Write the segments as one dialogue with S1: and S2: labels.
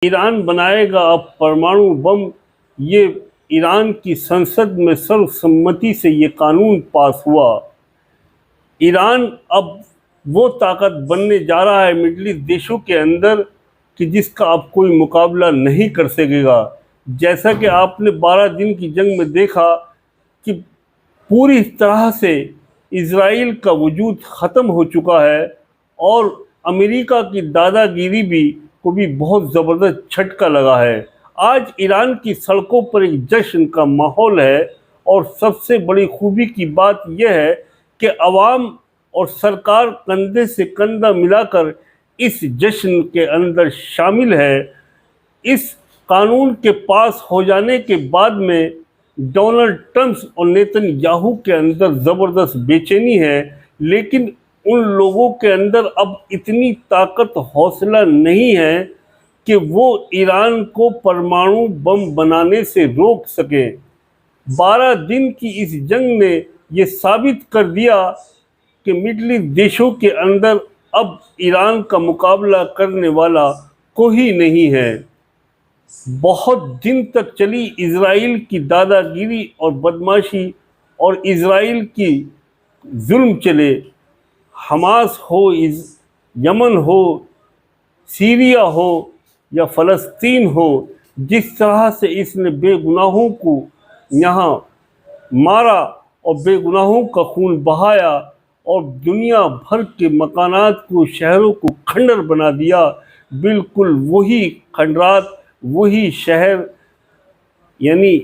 S1: ایران بنائے گا اب پرمانو بم، یہ ایران کی سنسد میں سروسمتی سے یہ قانون پاس ہوا۔ ایران اب وہ طاقت بننے جا رہا ہے مڈل ایسٹ دیشوں کے اندر کہ جس کا اب کوئی مقابلہ نہیں کر سکے گا۔ جیسا کہ آپ نے 12 دن کی جنگ میں دیکھا کہ پوری طرح سے اسرائیل کا وجود ختم ہو چکا ہے، اور امریکہ کی دادا گیری کو بھی بہت زبردست جھٹکا لگا ہے۔ آج ایران کی سڑکوں پر ایک جشن کا ماحول ہے، اور سب سے بڑی خوبی کی بات یہ ہے کہ عوام اور سرکار کندھے سے کندھا ملا کر اس جشن کے اندر شامل ہے۔ اس قانون کے پاس ہو جانے کے بعد میں ڈونلڈ ٹرمپ اور نیتن یاہو کے اندر زبردست بے چینی ہے، لیکن ان لوگوں کے اندر اب اتنی طاقت حوصلہ نہیں ہے کہ وہ ایران کو پرمانو بم بنانے سے روک سکیں۔ 12 دن کی اس جنگ نے یہ ثابت کر دیا کہ مڈل ایسٹ دیشوں کے اندر اب ایران کا مقابلہ کرنے والا کوئی نہیں ہے۔ بہت دن تک چلی اسرائیل کی دادا گیری اور بدمعاشی اور اسرائیل کی ظلم چلے، حماس ہو، یمن ہو، سیریا ہو یا فلسطین ہو، جس طرح سے اس نے بے گناہوں کو یہاں مارا اور بے گناہوں کا خون بہایا اور دنیا بھر کے مکانات کو، شہروں کو کھنڈر بنا دیا، بالکل وہی کھنڈرات، وہی شہر، یعنی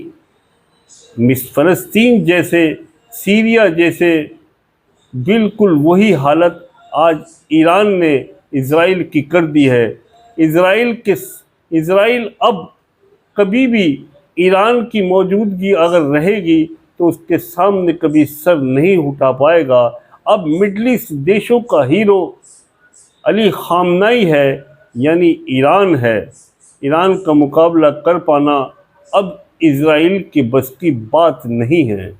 S1: فلسطین جیسے، سیریا جیسے، بالکل وہی حالت آج ایران نے اسرائیل کی کر دی ہے۔ اسرائیل اب کبھی بھی ایران کی موجودگی اگر رہے گی تو اس کے سامنے کبھی سر نہیں اٹھا پائے گا۔ اب مڈل ایسٹ دیشوں کا ہیرو علی خامنائی ہے، یعنی ایران ہے۔ ایران کا مقابلہ کر پانا اب اسرائیل کے بس کی بات نہیں ہے۔